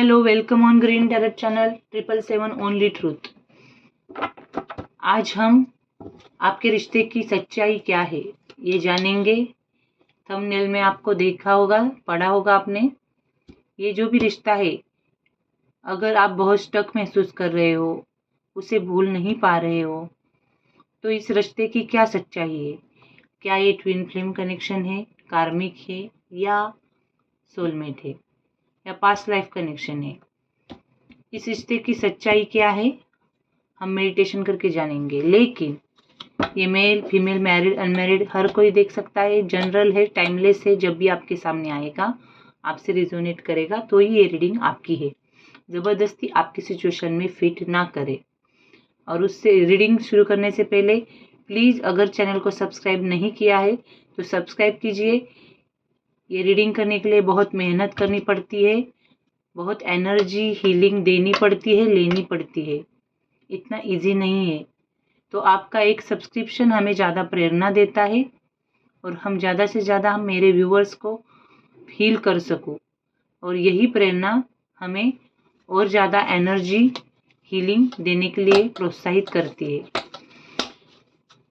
Hello, welcome on green tarot channel 777 only truth. आज हम आपके रिश्ते की सच्चाई क्या है ये जानेंगे। थंबनेल में आपको देखा होगा, पढ़ा होगा आपने। ये जो भी रिश्ता है, अगर आप बहुत स्टक महसूस कर रहे हो, उसे भूल नहीं पा रहे हो, तो इस रिश्ते की क्या सच्चाई है। क्या ये ट्विन फ्लेम कनेक्शन है, कार्मिक है, या सोलमेट है, या पास्ट लाइफ कनेक्शन है। इस रिश्ते की सच्चाई क्या है हम मेडिटेशन करके जानेंगे। लेकिन ये मेल फीमेल मैरिड अनमैरिड हर कोई देख सकता है, जनरल है, टाइमलेस है। जब भी आपके सामने आएगा, आपसे रिजोनेट करेगा, तो ही ये रीडिंग आपकी है। ज़बरदस्ती आपकी सिचुएशन में फिट ना करे। और उससे रीडिंग शुरू करने से पहले प्लीज़, अगर चैनल को सब्सक्राइब नहीं किया है तो सब्सक्राइब कीजिए। ये रीडिंग करने के लिए बहुत मेहनत करनी पड़ती है, बहुत एनर्जी हीलिंग देनी पड़ती है, लेनी पड़ती है। इतना इजी नहीं है। तो आपका एक सब्सक्रिप्शन हमें ज़्यादा प्रेरणा देता है, और हम ज़्यादा से ज़्यादा हम मेरे व्यूअर्स को हील कर सकूं, और यही प्रेरणा हमें और ज़्यादा एनर्जी हीलिंग देने के लिए प्रोत्साहित करती है।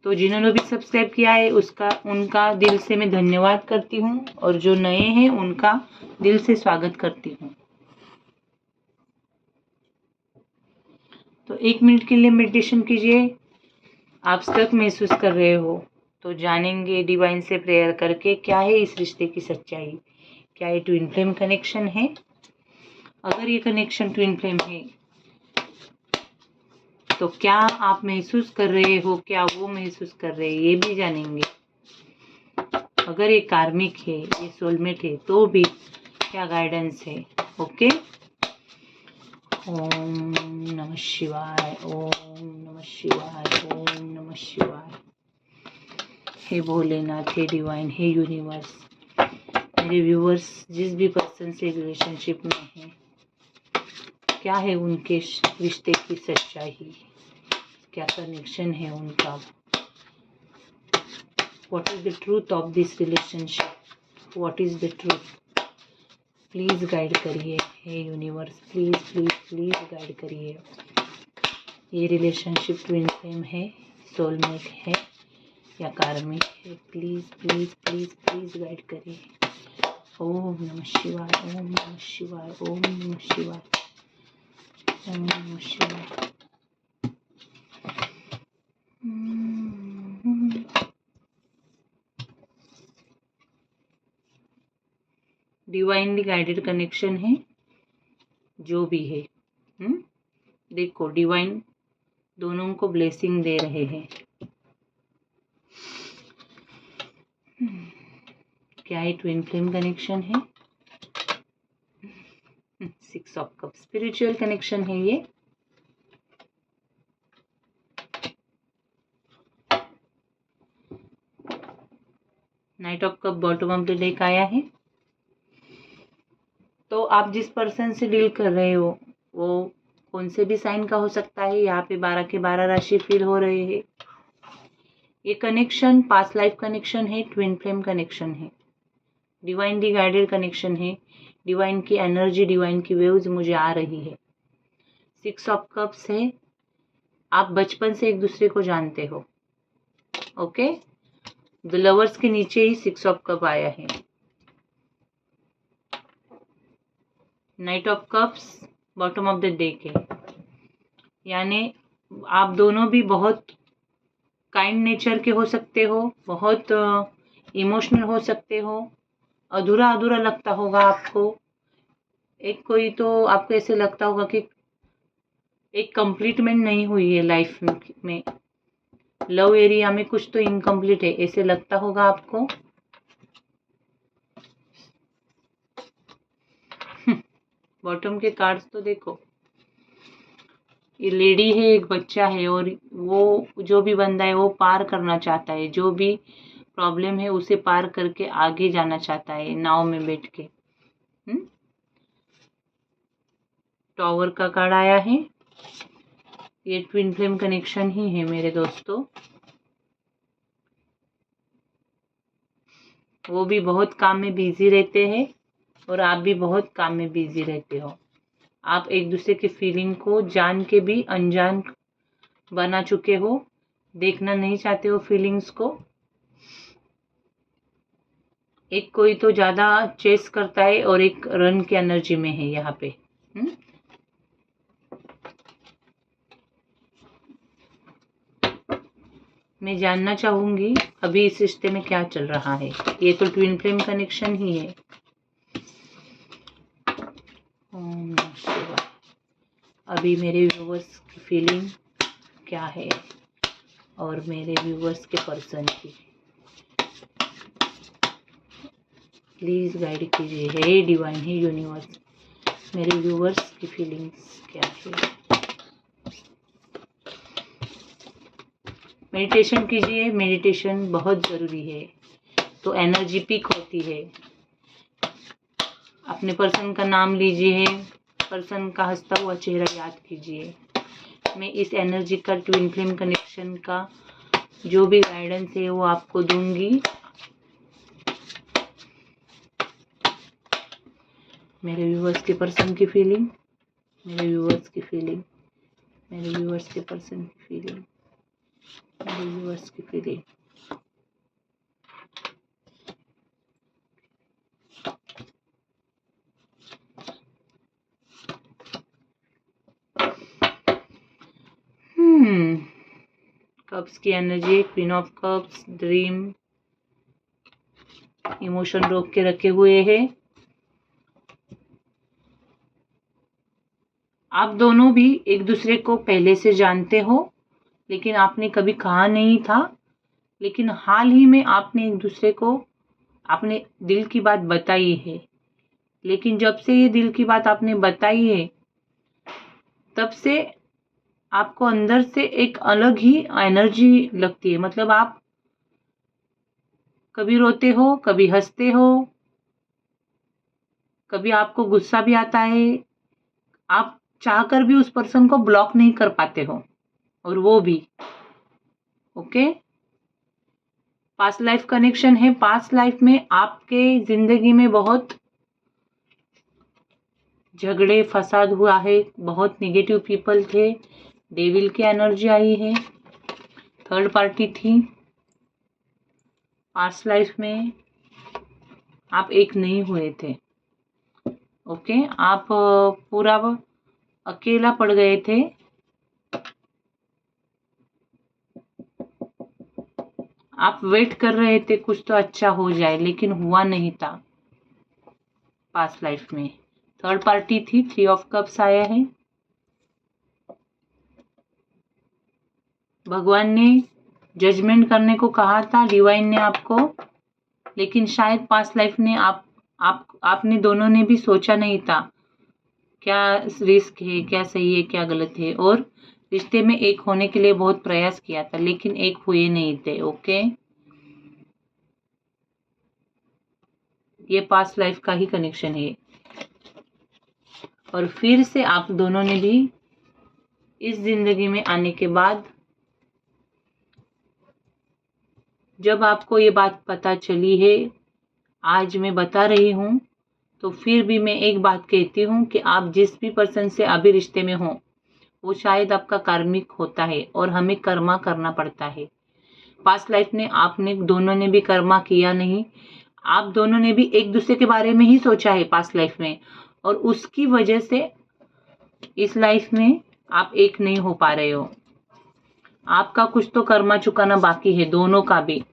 तो जिन्होंने भी सब्सक्राइब किया है उनका दिल से मैं धन्यवाद करती हूँ, और जो नए हैं उनका दिल से स्वागत करती हूँ। तो 1 मिनट के लिए मेडिटेशन कीजिए। आप स्टक महसूस कर रहे हो तो जानेंगे डिवाइन से प्रेयर करके क्या है इस रिश्ते की सच्चाई। क्या ये ट्विन फ्लेम कनेक्शन है? अगर ये कनेक्शन ट्विन फ्लेम है तो क्या आप महसूस कर रहे हो, क्या वो महसूस कर रहे हैं, ये भी जानेंगे। अगर ये कार्मिक है, ये सोलमेट है, तो भी क्या गाइडेंस है। ओके। ओम नमः शिवाय, ओम नमः शिवाय, ओम नमः शिवाय। हे भोलेनाथ, हे डिवाइन, हे यूनिवर्स, मेरे व्यूअर्स जिस भी पर्सन से रिलेशनशिप में हैं, क्या है उनके रिश्ते की सच्चाई, क्या कनेक्शन है उनका, what is the truth of this relationship, what is the truth. Please guide करिए हे universe, please please please guide करिए। ये रिलेशनशिप ट्विन फ्लेम है, सोलमेट है, या कार्मिक है। Please please please please guide करिए। ओम नमः शिवाय, ओम नमः शिवाय, ओम नमः शिवाय, ओम नमः शिवाय। डिवाइनली गाइडेड कनेक्शन है जो भी है। देखो, डिवाइन दोनों को ब्लेसिंग दे रहे हैं। क्या ये ट्विन फ्लेम कनेक्शन है? 6 ऑफ कप स्पिरिचुअल कनेक्शन है ये। Night of cup bottom of the deck आया है। तो आप जिस पर्सन से डील कर रहे हो वो कौन से भी साइन का हो सकता है। यहाँ पे 12 के 12 राशि फील हो रहे हैं। ये कनेक्शन पास्ट लाइफ कनेक्शन है, ट्विन फ्लेम कनेक्शन है, डिवाइनली गाइडेड कनेक्शन है। डिवाइन की एनर्जी, डिवाइन की वेव्स मुझे आ रही है। 6 ऑफ कप्स है। आप बचपन से एक दूसरे को जानते हो। ओके। द लवर्स के नीचे ही 6 ऑफ कप आया है। Night of cups bottom of the deck है। यानी आप दोनों भी बहुत काइंड नेचर के हो सकते हो, बहुत इमोशनल हो सकते हो। अधूरा अधूरा लगता होगा आपको। एक कोई तो आपको ऐसे लगता होगा कि एक कंप्लीटमेंट नहीं हुई है लाइफ में। लव एरिया में कुछ तो इनकम्प्लीट है, ऐसे लगता होगा आपको। बॉटम के कार्ड्स तो देखो। ये लेडी है, एक बच्चा है, और वो जो भी बंदा है वो पार करना चाहता है। जो भी प्रॉब्लम है उसे पार करके आगे जाना चाहता है नाव में बैठ के। टॉवर का कार्ड आया है। ये ट्विन फ्लेम कनेक्शन ही है मेरे दोस्तों। वो भी बहुत काम में बिजी रहते हैं, और आप भी बहुत काम में बिजी रहते हो। आप एक दूसरे की फीलिंग को जान के भी अनजान बना चुके हो, देखना नहीं चाहते हो फीलिंग्स को। एक कोई तो ज़्यादा चेस करता है और एक रन की एनर्जी में है यहाँ पे। मैं जानना चाहूंगी अभी इस रिश्ते में क्या चल रहा है। ये तो ट्विन फ्लेम कनेक्शन ही है। ओम नमः शिवाय। अभी मेरे व्यूवर्स की फीलिंग क्या है और मेरे व्यूवर्स के पर्सन की प्लीज गाइड कीजिए। हे डिवाइन, हे यूनिवर्स, मेरे व्यूवर्स की फीलिंग्स क्या है। मेडिटेशन कीजिए, मेडिटेशन बहुत ज़रूरी है, तो एनर्जी पिक होती है। अपने पर्सन का नाम लीजिए, पर्सन का हंसता हुआ चेहरा याद कीजिए। मैं इस एनर्जी का ट्विन फ्लेम कनेक्शन का जो भी गाइडेंस है वो आपको दूंगी। मेरे व्यूवर्स के पर्सन की फीलिंग, मेरे व्यूवर्स की फीलिंग, मेरे व्यूवर्स के पर्सन की फीलिंग, मेरे व्यूवर्स की फीलिंग। कप्स की energy, queen of cups, dream, emotion रोक के रखे हुए हैं। आप दोनों भी एक दूसरे को पहले से जानते हो, लेकिन आपने कभी कहा नहीं था। लेकिन हाल ही में आपने एक दूसरे को अपने दिल की बात बताई है। लेकिन जब से ये दिल की बात आपने बताई है, तब से आपको अंदर से एक अलग ही एनर्जी लगती है। मतलब आप कभी रोते हो, कभी हंसते हो, कभी आपको गुस्सा भी आता है। आप चाहकर भी उस पर्सन को ब्लॉक नहीं कर पाते हो, और वो भी ओके। पास्ट लाइफ कनेक्शन है। पास्ट लाइफ में आपके जिंदगी में बहुत झगड़े फसाद हुआ है, बहुत नेगेटिव पीपल थे, डेविल की एनर्जी आई है, थर्ड पार्टी थी। पास्ट लाइफ में आप एक नहीं हुए थे, ओके। आप पूरा अकेला पड़ गए थे। आप वेट कर रहे थे कुछ तो अच्छा हो जाए, लेकिन हुआ नहीं था। पास्ट लाइफ में थर्ड पार्टी थी, 3 ऑफ कप्स आया है। भगवान ने जजमेंट करने को कहा था, डिवाइन ने आपको, लेकिन शायद पास्ट लाइफ ने आपने दोनों ने भी सोचा नहीं था क्या रिस्क है, क्या सही है, क्या गलत है, और रिश्ते में एक होने के लिए बहुत प्रयास किया था, लेकिन एक हुए नहीं थे, ओके। ये पास्ट लाइफ का ही कनेक्शन है। और फिर से आप दोनों ने भी इस जिंदगी में आने के बाद जब आपको ये बात पता चली है, आज मैं बता रही हूँ, तो फिर भी मैं एक बात कहती हूँ कि आप जिस भी पर्सन से अभी रिश्ते में हो, वो शायद आपका कार्मिक होता है और हमें कर्मा करना पड़ता है। पास्ट लाइफ ने आपने दोनों ने भी कर्मा किया नहीं, आप दोनों ने भी एक दूसरे के बारे में ही सोचा है पास्ट लाइफ में, और उसकी वजह से इस लाइफ में आप एक नहीं हो पा रहे हो। आपका कुछ तो कर्मा चुकाना बाकी है, दोनों का भी।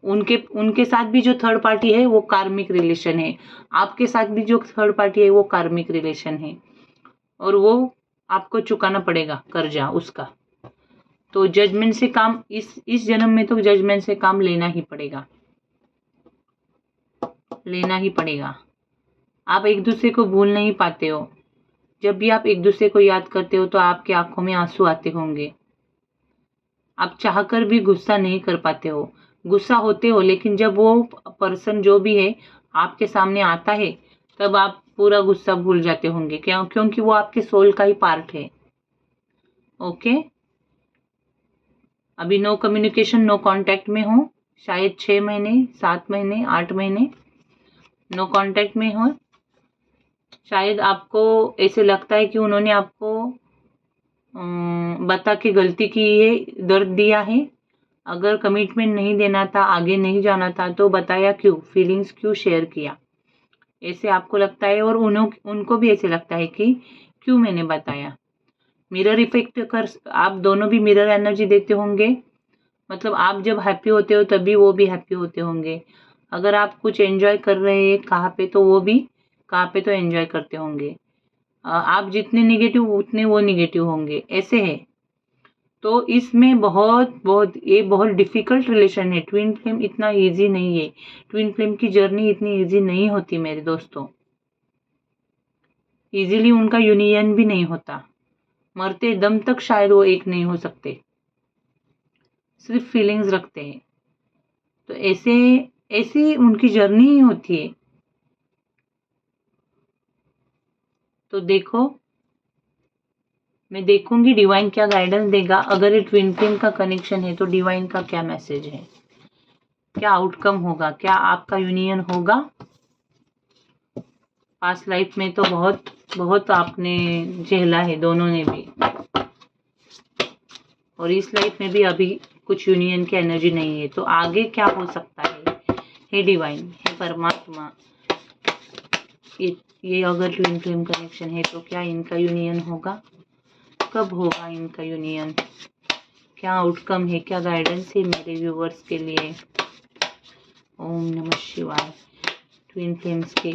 उनके साथ भी जो थर्ड पार्टी है वो कार्मिक रिलेशन है, आपके साथ भी जो थर्ड पार्टी है वो कार्मिक रिलेशन है, और वो आपको चुकाना पड़ेगा कर्जा उसका। तो जजमेंट से काम इस जन्म में तो जजमेंट से काम लेना ही पड़ेगा, लेना ही पड़ेगा। आप एक दूसरे को भूल नहीं पाते हो। जब भी आप एक दूसरे को याद करते हो तो आपकी आंखों में आंसू आते होंगे। आप चाहकर भी गुस्सा नहीं कर पाते हो, गुस्सा होते हो, लेकिन जब वो पर्सन जो भी है आपके सामने आता है, तब आप पूरा गुस्सा भूल जाते होंगे। क्योंकि वो आपके सोल का ही पार्ट है, ओके। अभी नो कम्युनिकेशन, नो कांटेक्ट में हो, शायद 6 महीने, 7 महीने, 8 महीने नो कांटेक्ट में हो। शायद आपको ऐसे लगता है कि उन्होंने आपको बता के गलती की है, दर्द दिया है। अगर कमिटमेंट नहीं देना था, आगे नहीं जाना था, तो बताया क्यों, फीलिंग्स क्यों शेयर किया, ऐसे आपको लगता है। और उनको भी ऐसे लगता है कि क्यों मैंने बताया। मिरर इफेक्ट कर, आप दोनों भी मिरर एनर्जी देते होंगे। मतलब आप जब हैप्पी होते हो तभी वो भी हैप्पी होते होंगे। अगर आप कुछ एंजॉय कर रहे हैं कहाँ पे, तो वो भी कहाँ पे तो एंजॉय करते होंगे। आप जितने निगेटिव उतने वो निगेटिव होंगे, ऐसे है। तो इसमें बहुत बहुत ये बहुत डिफिकल्ट रिलेशन है। ट्विन फ्लेम इतना इजी नहीं है। ट्विन फ्लेम की जर्नी इतनी इजी नहीं होती मेरे दोस्तों। इजीली उनका यूनियन भी नहीं होता। मरते दम तक शायद वो एक नहीं हो सकते, सिर्फ फीलिंग्स रखते हैं। तो ऐसे ऐसी उनकी जर्नी ही होती है। तो देखो, मैं देखूंगी डिवाइन क्या गाइडेंस देगा। अगर ये ट्विन फ्लेम का कनेक्शन है तो डिवाइन का क्या मैसेज है, क्या आउटकम होगा, क्या आपका यूनियन होगा। पास्ट लाइफ में तो बहुत बहुत आपने झेला है दोनों ने भी, और इस लाइफ में भी अभी कुछ यूनियन की एनर्जी नहीं है। तो आगे क्या हो सकता है, हे डिवाइन, हे परमात्मा, ये अगर ट्विन फ्लेम कनेक्शन है तो क्या इनका यूनियन होगा, कब होगा इनका यूनियन, क्या आउटकम है, क्या गाइडेंस है मेरे व्यूवर्स के लिए। ओम नमः शिवाय। ट्विन फ्लेम्स के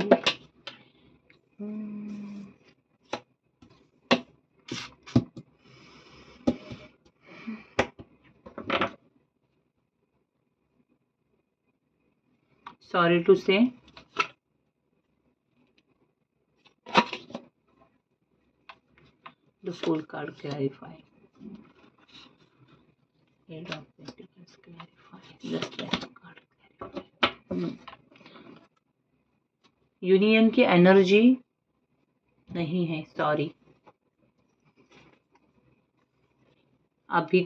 सॉरी टू से the full card clarify. Eight of Pentacles clarify. Just let the card clarify. Union की एनर्जी नहीं है, सॉरी। अभी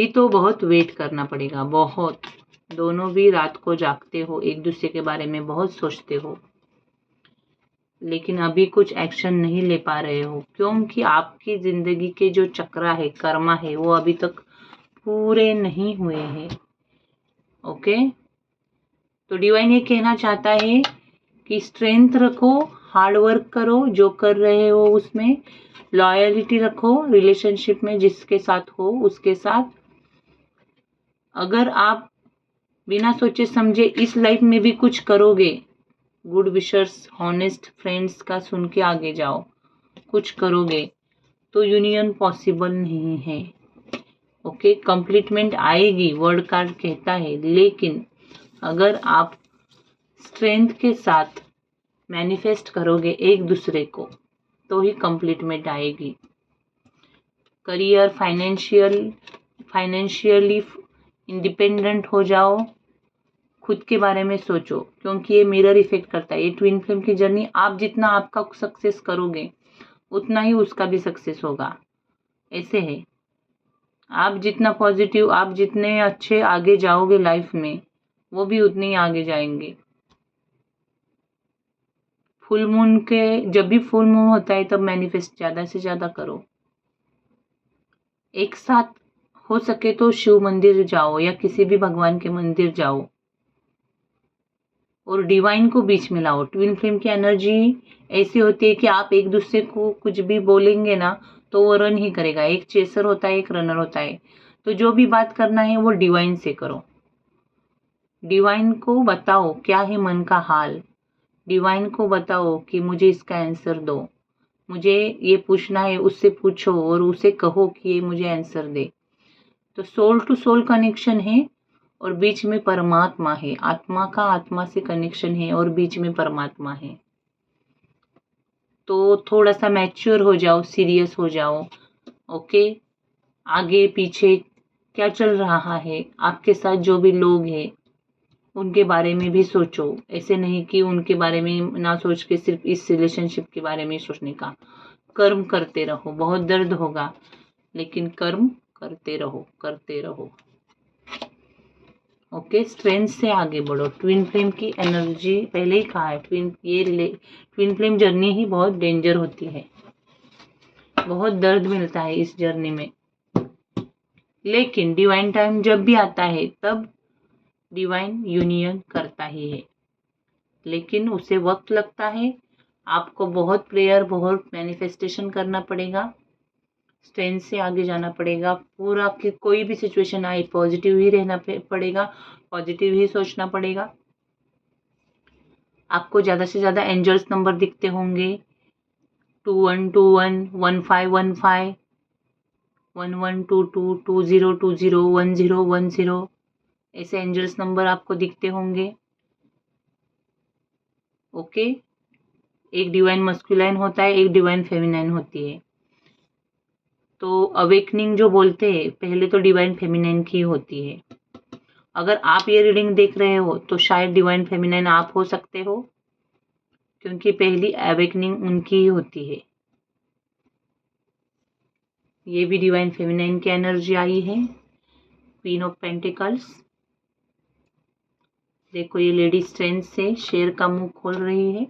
तो बहुत वेट करना पड़ेगा, बहुत। दोनों भी रात को जागते हो, एक दूसरे के बारे में बहुत सोचते हो, लेकिन अभी कुछ एक्शन नहीं ले पा रहे हो, क्योंकि आपकी जिंदगी के जो चक्रा है, कर्मा है, वो अभी तक पूरे नहीं हुए हैं। ओके, तो डिवाइन ये कहना चाहता है कि स्ट्रेंथ रखो, हार्ड वर्क करो, जो कर रहे हो उसमें लॉयलिटी रखो, रिलेशनशिप में जिसके साथ हो उसके साथ। अगर आप बिना सोचे समझे इस लाइफ में भी कुछ करोगे, गुड विशर्स, हॉनेस्ट फ्रेंड्स का सुन के आगे जाओ, कुछ करोगे तो यूनियन पॉसिबल नहीं है। ओके, कंप्लीटमेंट आएगी, वर्ड कार्ड कहता है, लेकिन अगर आप स्ट्रेंथ के साथ मैनिफेस्ट करोगे एक दूसरे को तो ही कंप्लीटमेंट आएगी। करियर, फाइनेंशियली इंडिपेंडेंट हो जाओ, खुद के बारे में सोचो, क्योंकि ये मिरर इफेक्ट करता है। ये ट्विन फ्लेम की जर्नी, आप जितना आपका सक्सेस करोगे उतना ही उसका भी सक्सेस होगा, ऐसे है। आप जितना पॉजिटिव, आप जितने अच्छे आगे जाओगे लाइफ में, वो भी उतने ही आगे जाएंगे। फुल मून के, जब भी फुल मून होता है तब मैनिफेस्ट ज्यादा से ज्यादा करो। एक साथ हो सके तो शिव मंदिर जाओ या किसी भी भगवान के मंदिर जाओ और डिवाइन को बीच में लाओ। ट्विन फ्लेम की एनर्जी ऐसी होती है कि आप एक दूसरे को कुछ भी बोलेंगे ना तो वो रन ही करेगा। एक चेसर होता है, एक रनर होता है। तो जो भी बात करना है वो डिवाइन से करो। डिवाइन को बताओ क्या है मन का हाल। डिवाइन को बताओ कि मुझे इसका आंसर दो, मुझे ये पूछना है, उससे पूछो और उसे कहो कि ये मुझे आंसर दे। तो सोल टू सोल कनेक्शन है और बीच में परमात्मा है। आत्मा का आत्मा से कनेक्शन है और बीच में परमात्मा है। तो थोड़ा सा मैच्योर हो जाओ, सीरियस हो जाओ। ओके, आगे पीछे क्या चल रहा है, आपके साथ जो भी लोग हैं उनके बारे में भी सोचो। ऐसे नहीं कि उनके बारे में ना सोच के सिर्फ इस रिलेशनशिप के बारे में सोचने का। कर्म करते रहो, बहुत दर्द होगा लेकिन कर्म करते रहो, करते रहो। ओके, स्ट्रेंथ से आगे बढ़ो। ट्विन फ्लेम की एनर्जी पहले ही कहा है, ट्विन फ्लेम जर्नी ही बहुत डेंजर होती है, बहुत दर्द मिलता है इस जर्नी में। लेकिन डिवाइन टाइम जब भी आता है तब डिवाइन यूनियन करता ही है, लेकिन उसे वक्त लगता है। आपको बहुत प्रेयर, बहुत मैनिफेस्टेशन करना पड़ेगा, स्ट्रेंथ से आगे जाना पड़ेगा। पूरा कि कोई भी सिचुएशन आए पॉजिटिव ही रहना पड़ेगा, पॉजिटिव ही सोचना पड़ेगा। आपको ज़्यादा से ज़्यादा एंजल्स नंबर दिखते होंगे, 2121, 1515, 1122, 2020, 1010, ऐसे एंजल्स नंबर आपको दिखते होंगे। ओके, एक डिवाइन मस्कुलाइन होता है, एक डिवाइन फेमिनाइन होती है। तो अवेकनिंग जो बोलते हैं पहले तो डिवाइन फेमिनाइन की होती है। अगर आप ये रीडिंग देख रहे हो तो शायद डिवाइन फेमिनाइन आप हो सकते हो, क्योंकि पहली अवेकनिंग उनकी ही होती है। ये भी डिवाइन फेमिनाइन की एनर्जी आई है, क्वीन ऑफ पेंटिकल्स। देखो ये लेडी स्ट्रेंथ से शेर का मुंह खोल रही है,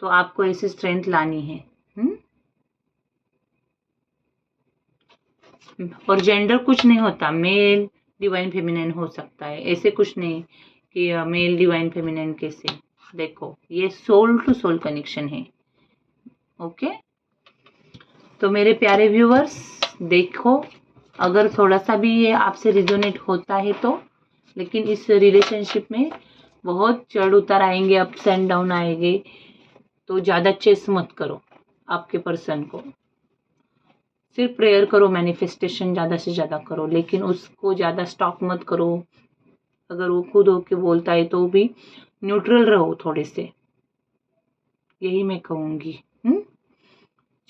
तो आपको ऐसी स्ट्रेंथ लानी है। और जेंडर कुछ नहीं होता, मेल डिवाइन फेमिनाइन हो सकता है, ऐसे कुछ नहीं कि मेल डिवाइन फेमिनाइन कैसे। देखो ये सोल टू सोल कनेक्शन है। ओके, तो मेरे प्यारे व्यूअर्स देखो, अगर थोड़ा सा भी ये आपसे रिजोनेट होता है तो, लेकिन इस रिलेशनशिप में बहुत चढ़ उतार आएंगे, अप्स एंड डाउन आएंगे, तो ज़्यादा चेस मत करो आपके पर्सन को। सिर्फ प्रेयर करो, मैनिफेस्टेशन ज़्यादा से ज़्यादा करो, लेकिन उसको ज़्यादा स्टॉक मत करो। अगर वो खुद होके बोलता है तो भी न्यूट्रल रहो थोड़े से, यही मैं कहूँगी।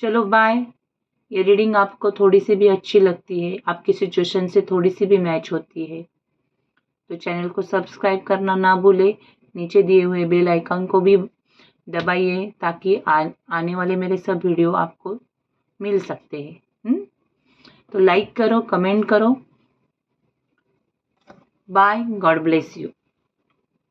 चलो बाय। ये रीडिंग आपको थोड़ी सी भी अच्छी लगती है, आपकी सिचुएशन से थोड़ी सी भी मैच होती है, तो चैनल को सब्सक्राइब करना ना भूले। नीचे दिए हुए बेल आइकन को भी दबाइए, ताकि आने वाले मेरे सब वीडियो आपको मिल सकते हैं। तो लाइक करो, कमेंट करो। Bye, God bless you.